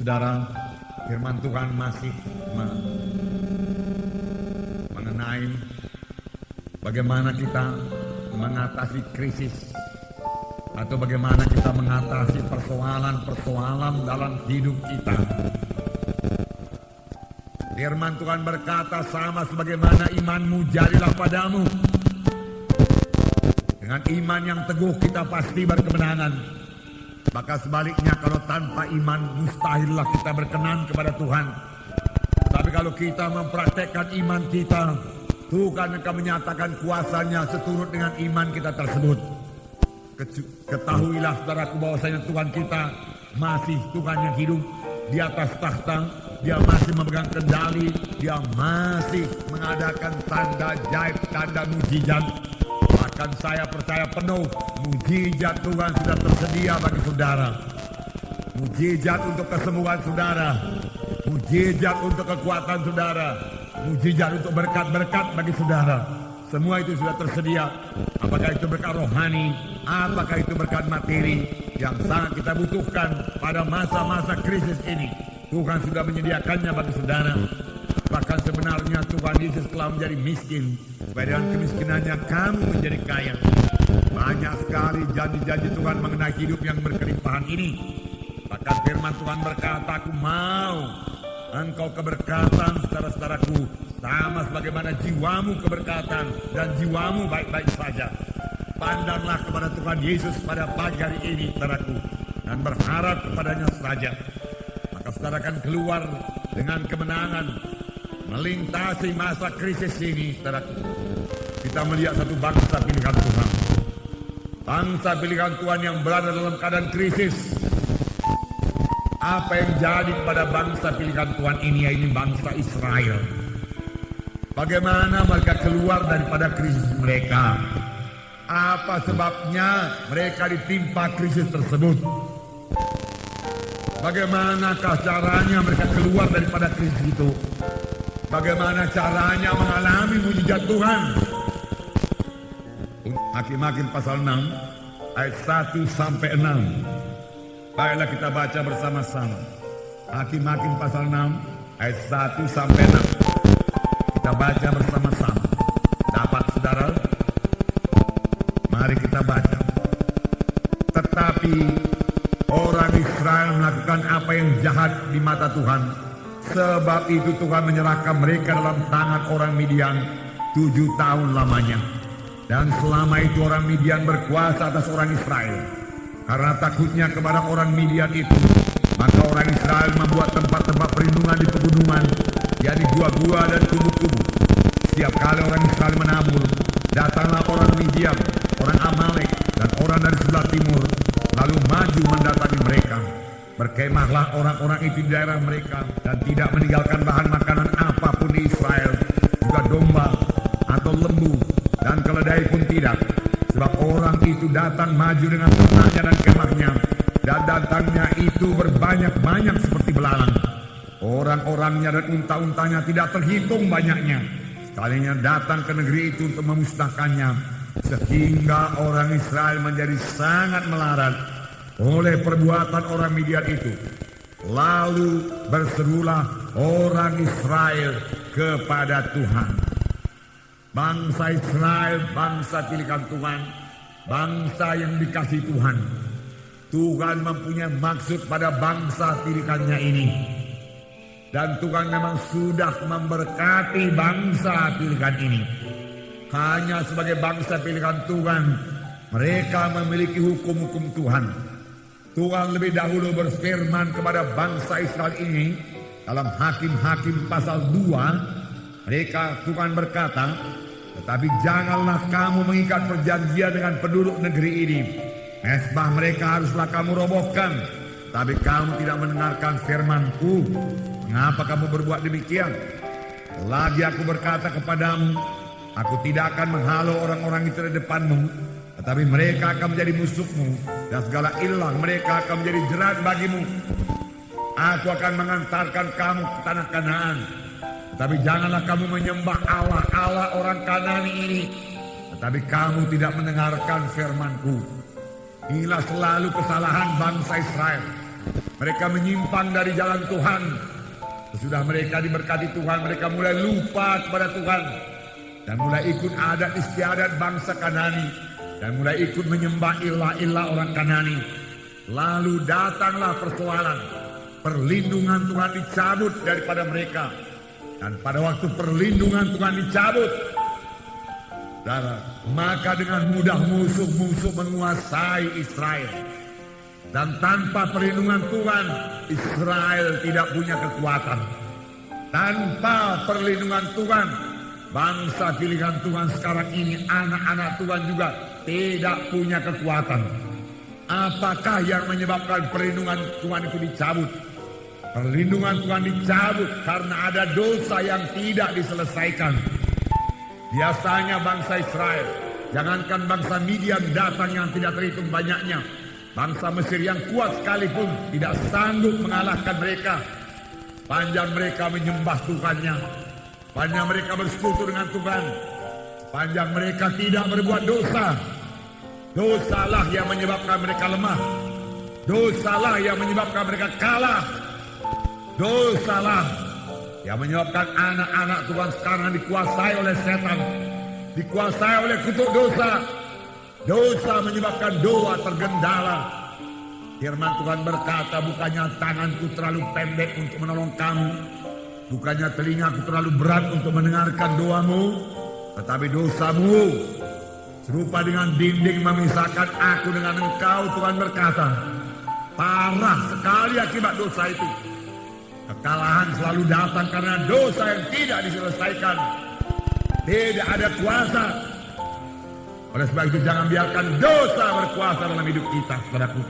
Saudara, firman Tuhan masih mengenai bagaimana kita mengatasi krisis atau bagaimana kita mengatasi persoalan-persoalan dalam hidup kita. Firman Tuhan berkata, sama sebagaimana imanmu jadilah padamu. Dengan iman yang teguh kita pasti berkemenangan. Maka sebaliknya, kalau tanpa iman mustahillah kita berkenan kepada Tuhan. Tapi kalau kita mempraktekkan iman kita, Tuhan akan menyatakan kuasanya seturut dengan iman kita tersebut. Ketahuilah saudaraku bahwasanya Tuhan kita masih Tuhan yang hidup di atas takhta. Dia masih memegang kendali, dia masih mengadakan tanda ajaib, tanda mujizat. Bahkan saya percaya penuh, mujizat Tuhan sudah tersedia bagi saudara. Mujizat untuk kesembuhan saudara, mujizat untuk kekuatan saudara, mujizat untuk berkat-berkat bagi saudara. Semua itu sudah tersedia. Apakah itu berkat rohani, apakah itu berkat materi yang sangat kita butuhkan pada masa-masa krisis ini. Tuhan sudah menyediakannya bagi saudara. Bahkan sebenarnya Tuhan Yesus telah menjadi miskin, supaya dengan kemiskinannya kamu menjadi kaya. Banyak sekali janji-janji Tuhan mengenai hidup yang berkelimpahan ini. Bahkan firman Tuhan berkata, aku mau engkau keberkatan saudara-saudaraku, sama sebagaimana jiwamu keberkatan dan jiwamu baik-baik saja. Pandanglah kepada Tuhan Yesus pada pagi hari ini, saudaraku, dan berharap kepadanya saja. Maka saudara akan keluar dengan kemenangan, melintasi masa krisis ini, saudaraku. Kita melihat satu bangsa pilihan Tuhan. Bangsa pilihan Tuhan yang berada dalam keadaan krisis. Apa yang jadi kepada bangsa pilihan Tuhan ini bangsa Israel. Bagaimana mereka keluar daripada krisis mereka? Apa sebabnya mereka ditimpa krisis tersebut? Bagaimanakah caranya mereka keluar daripada krisis itu? Bagaimana caranya mengalami mujizat Tuhan? Hakim-Hakim pasal 6 ayat 1 sampai 6. Baiklah kita baca bersama-sama. Hakim-Hakim pasal 6 ayat 1 sampai 6. Kita baca bersama-sama. Dapat saudara? Mari kita baca. Tetapi orang Israel melakukan apa yang jahat di mata Tuhan. Sebab itu Tuhan menyerahkan mereka dalam tangan orang Midian 7 tahun lamanya. Dan selama itu orang Midian berkuasa atas orang Israel. Karena takutnya kepada orang Midian itu, maka orang Israel membuat tempat-tempat perlindungan di pegunungan, yakni gua-gua dan kubu-kubu. Setiap kali orang Israel menabur, datanglah orang Midian, orang Amalek, dan orang dari sebelah timur, lalu maju mendatangi mereka. Berkemahlah orang-orang itu di daerah mereka, dan tidak meninggalkan bahan makanan apapun di Israel, juga domba atau lembu, dan keledai pun tidak. Sebab orang itu datang maju dengan ternaknya dan kemahnya, dan datangnya itu berbanyak-banyak seperti belalang. Orang-orangnya dan unta-untanya tidak terhitung banyaknya. Sekalinya datang ke negeri itu untuk memusnahkannya, sehingga orang Israel menjadi sangat melarat oleh perbuatan orang Midian itu. Lalu berserulah orang Israel kepada Tuhan. Bangsa Israel, bangsa pilihan Tuhan, bangsa yang dikasihi Tuhan. Tuhan mempunyai maksud pada bangsa pilihannya ini. Dan Tuhan memang sudah memberkati bangsa pilihan ini. Hanya sebagai bangsa pilihan Tuhan, mereka memiliki hukum-hukum Tuhan. Tuhan lebih dahulu berfirman kepada bangsa Israel ini dalam Hakim-Hakim pasal 2. Tuhan berkata, tetapi janganlah kamu mengikat perjanjian dengan penduduk negeri ini. Mezbah mereka haruslah kamu robohkan. Tapi kamu tidak mendengarkan firman-Ku. Mengapa kamu berbuat demikian? Lagi aku berkata kepadamu, aku tidak akan menghalau orang-orang itu di depanmu, tetapi mereka akan menjadi musuhmu, dan segala ilah mereka akan menjadi jerat bagimu. Aku akan mengantarkan kamu ke tanah Kanaan. Tetapi janganlah kamu menyembah Allah orang Kanani ini. Tetapi kamu tidak mendengarkan firman-Ku. Inilah selalu kesalahan bangsa Israel. Mereka menyimpang dari jalan Tuhan. Sesudah mereka diberkati Tuhan, mereka mulai lupa kepada Tuhan dan mulai ikut adat istiadat bangsa Kanani dan mulai ikut menyembah ilah-ilah orang Kanani. Lalu datanglah persoalan, perlindungan Tuhan dicabut daripada mereka. Dan pada waktu perlindungan Tuhan dicabut, maka dengan mudah musuh-musuh menguasai Israel. Dan tanpa perlindungan Tuhan, Israel tidak punya kekuatan. Tanpa perlindungan Tuhan, bangsa pilihan Tuhan sekarang ini, anak-anak Tuhan juga tidak punya kekuatan. Apakah yang menyebabkan perlindungan Tuhan itu dicabut? Perlindungan Tuhan dicabut karena ada dosa yang tidak diselesaikan. Biasanya bangsa Israel, jangankan bangsa Midian datang yang tidak terhitung banyaknya, bangsa Mesir yang kuat sekalipun tidak sanggup mengalahkan mereka. Panjang mereka menyembah Tuhannya, panjang mereka bersekutu dengan Tuhan, panjang mereka tidak berbuat dosa. Dosalah yang menyebabkan mereka lemah, dosalah yang menyebabkan mereka kalah, dosalah yang menyebabkan anak-anak Tuhan sekarang dikuasai oleh setan, dikuasai oleh kutuk dosa. Dosa menyebabkan doa tergendala. Firman Tuhan berkata, bukannya tanganku terlalu pendek untuk menolong kamu, bukannya telingaku terlalu berat untuk mendengarkan doamu, tetapi dosamu serupa dengan dinding memisahkan aku dengan engkau. Tuhan berkata, parah sekali akibat dosa itu. Kekalahan selalu datang karena dosa yang tidak diselesaikan. Tidak ada kuasa. Oleh sebab itu jangan biarkan dosa berkuasa dalam hidup kita, saudaraku.